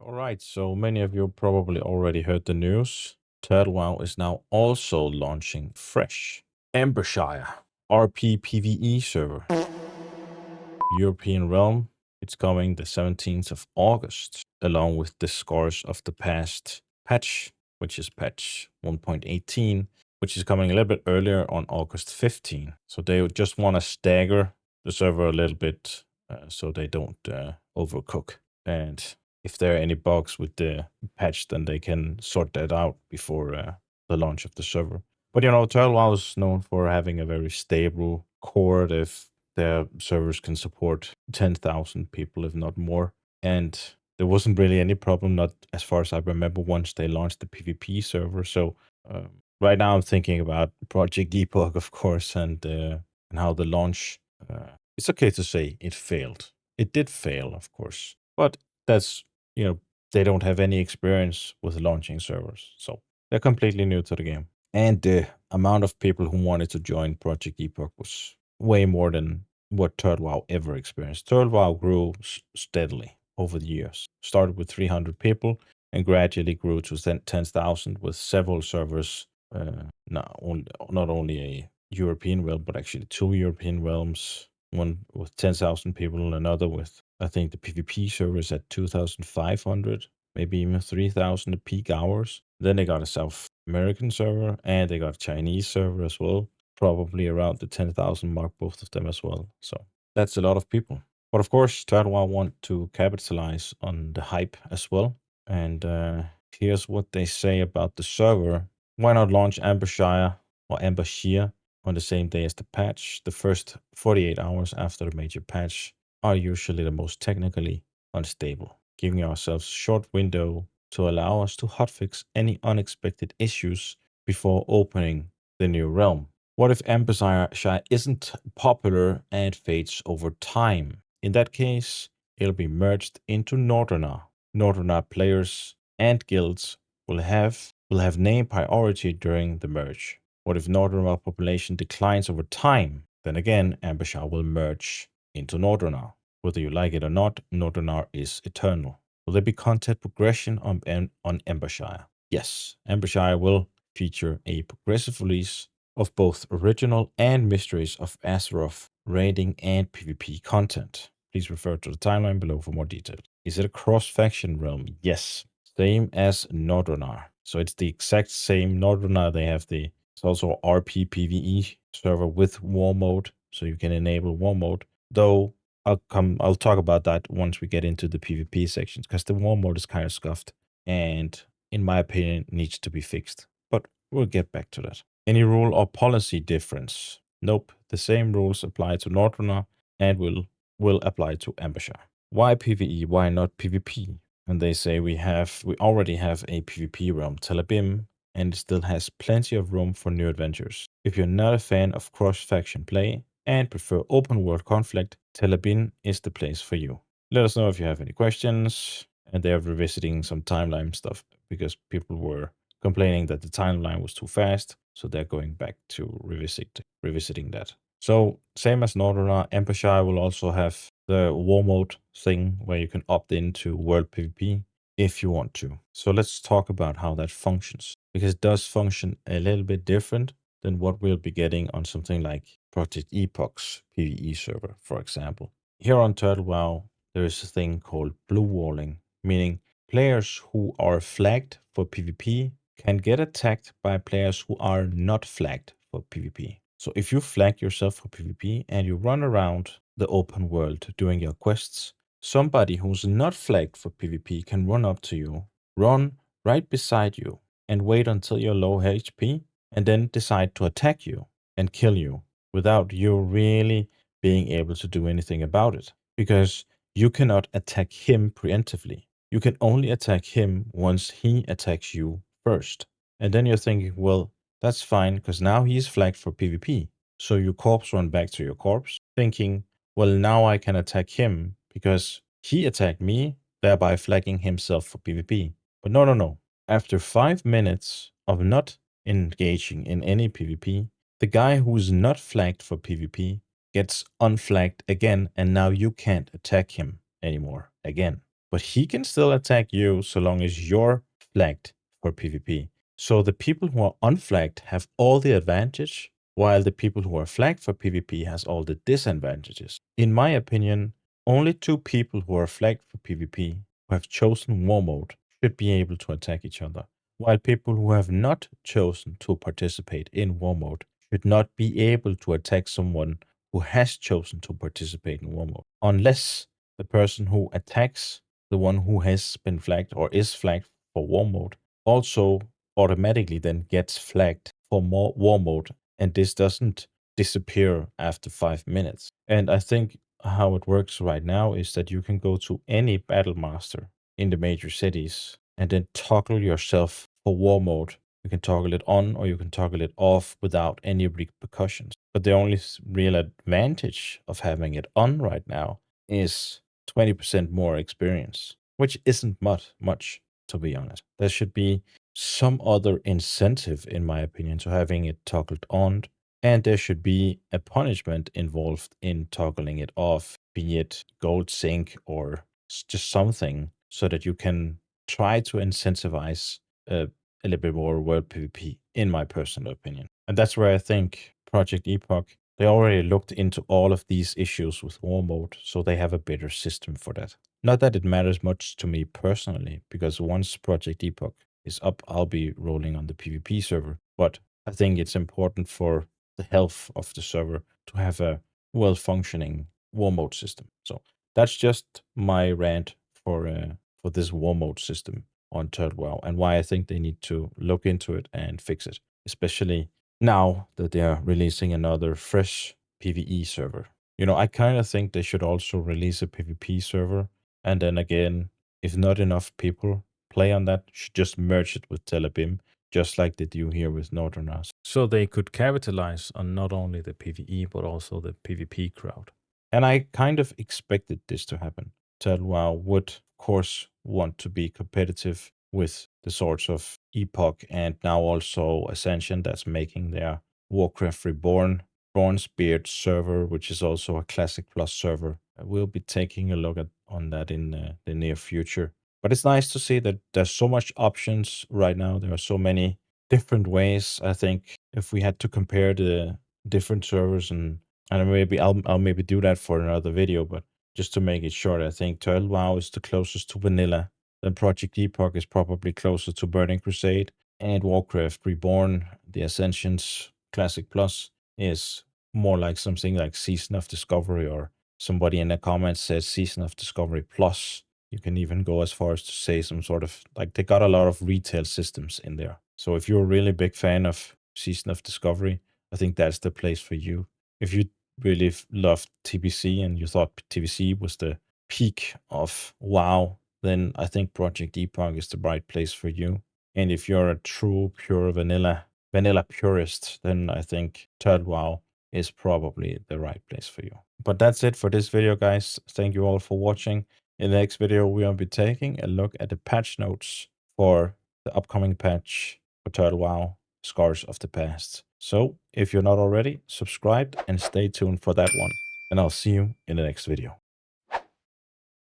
All right, so many of you probably already heard the news. WoW is now also launching fresh Ambershire RP-PvE server. European realm. It's coming the 17th of August, along with the scores of the past patch, which is patch 1.18, which is coming a little bit earlier on August 15. So they just want to stagger the server a little bit so they don't overcook. And if there are any bugs with the patch, then they can sort that out before the launch of the server. But you know, WoW is known for having a very stable core. Their servers can support 10,000 people, if not more. And there wasn't really any problem, not as far as I remember, once they launched the PvP server. So right now I'm thinking about Project Epoch, of course, and how the launch. It's okay to say it failed. It did fail, of course, but that's they don't have any experience with launching servers, so they're completely new to the game. And the amount of people who wanted to join Project Epoch was way more than what WoW ever experienced. WoW grew steadily over the years. Started with 300 people and gradually grew to 10,000 with several servers. Not only a European realm, but actually two European realms. One with 10,000 people, and another with, I think, the PvP servers at 2,500, maybe even 3,000 at peak hours. Then they got a South American server and they got a Chinese server as well, probably around the 10,000 mark, both of them as well. So that's a lot of people. But of course, Tadwa want to capitalize on the hype as well. And here's what they say about the server. Why not launch Ambershire or Ambershire on the same day as the patch? The first 48 hours after the major patch are usually the most technically unstable, giving ourselves a short window to allow us to hotfix any unexpected issues before opening the new realm. What if Ambershire isn't popular and fades over time? In that case, it'll be merged into Northerner. Northerner players and guilds will have name priority during the merge. What if Northerner population declines over time? Then again, Ambershire will merge into Northerner. Whether you like it or not, Northerner is eternal. Will there be content progression on Ambershire? Yes, Ambershire will feature a progressive release of both original and Mysteries of Azeroth raiding and PvP content. Please refer to the timeline below for more details. Is it a cross-faction realm? Yes. Same as Northerner. So it's the exact same Northerner. It's also RP-PvE server with WarMode, so you can enable WarMode. Though I'll talk about that once we get into the PvP sections, because the WarMode is kind of scuffed and, in my opinion, needs to be fixed. But we'll get back to that. Any rule or policy difference? Nope. The same rules apply to Northerner and will apply to Ambershire. Why PvE? Why not PvP? And they say we already have a PvP realm, Telebim, and it still has plenty of room for new adventures. If you're not a fan of cross-faction play and prefer open-world conflict, Telebin is the place for you. Let us know if you have any questions. And they're revisiting some timeline stuff because people were complaining that the timeline was too fast. So they're going back to revisiting that. So same as Northerner, Ambershire will also have the WarMode thing where you can opt into World PvP if you want to. So let's talk about how that functions, because it does function a little bit different than what we'll be getting on something like Project Epoch's PvE server, for example. Here on WoW, there is a thing called blue walling, meaning players who are flagged for PvP can get attacked by players who are not flagged for PvP. So if you flag yourself for PvP and you run around the open world doing your quests, somebody who's not flagged for PvP can run up to you, run right beside you, and wait until you're low HP, and then decide to attack you and kill you without you really being able to do anything about it. Because you cannot attack him preemptively. You can only attack him once he attacks you first. And then you're thinking, well, that's fine, because now he's flagged for PvP. So you corpse run back to your corpse, thinking, well, now I can attack him because he attacked me, thereby flagging himself for PvP. But no. After 5 minutes of not engaging in any PvP, the guy who's not flagged for PvP gets unflagged again, and now you can't attack him anymore again. but he can still attack you so long as you're flagged for PvP. So the people who are unflagged have all the advantage, while the people who are flagged for PvP has all the disadvantages. In my opinion, only two people who are flagged for PvP who have chosen WarMode should be able to attack each other, while people who have not chosen to participate in WarMode should not be able to attack someone who has chosen to participate in WarMode, unless the person who attacks the one who has been flagged or is flagged for WarMode also automatically then gets flagged for more WarMode, and this doesn't disappear after 5 minutes. And I think how it works right now is that you can go to any battle master in the major cities and then toggle yourself for WarMode. You can toggle it on or you can toggle it off without any repercussions. But the only real advantage of having it on right now is 20% more experience, which isn't much, to be honest. There should be some other incentive, in my opinion, to having it toggled on, and there should be a punishment involved in toggling it off, be it gold sync or just something, so that you can try to incentivize a little bit more world PvP, in my personal opinion. And that's where I think Project Epoch, they already looked into all of these issues with WarMode, so they have a better system for that. Not that it matters much to me personally, because once Project Epoch is up, I'll be rolling on the PvP server. But I think it's important for the health of the server to have a well-functioning WarMode system. So that's just my rant for this WarMode system on WoW, and why I think they need to look into it and fix it, especially now that they are releasing another fresh PvE server. You know, I kind of think they should also release a PvP server, and then again, if not enough people play on that, should just merge it with Telebim, just like they do here with Northerners. So they could capitalize on not only the PvE, but also the PvP crowd. And I kind of expected this to happen. WoW would, of course, want to be competitive with the sorts of Epoch and now also Ascension that's making their Warcraft Reborn Bronzebeard server, which is also a Classic Plus server. We'll be taking a look on that in the near future. But it's nice to see that there's so much options right now. There are so many different ways. I think if we had to compare the different servers, and maybe I'll maybe do that for another video, but just to make it short, I think WoW is the closest to vanilla. Then Project Epoch is probably closer to Burning Crusade, and Warcraft Reborn, the Ascensions Classic Plus, is more like something like Season of Discovery, or somebody in the comments says Season of Discovery Plus. You can even go as far as to say some sort of, like, they got a lot of retail systems in there. So if you're a really big fan of Season of Discovery, I think that's the place for you. If you really loved TBC and you thought TBC was the peak of WoW, then I think Project Epoch is the right place for you. And if you're a true pure vanilla purist, then I think WoW is probably the right place for you. But that's it for this video, guys. Thank you all for watching. In the next video, we will be taking a look at the patch notes for the upcoming patch for WoW, Scars of the Past. So, if you're not already, subscribe and stay tuned for that one. And I'll see you in the next video.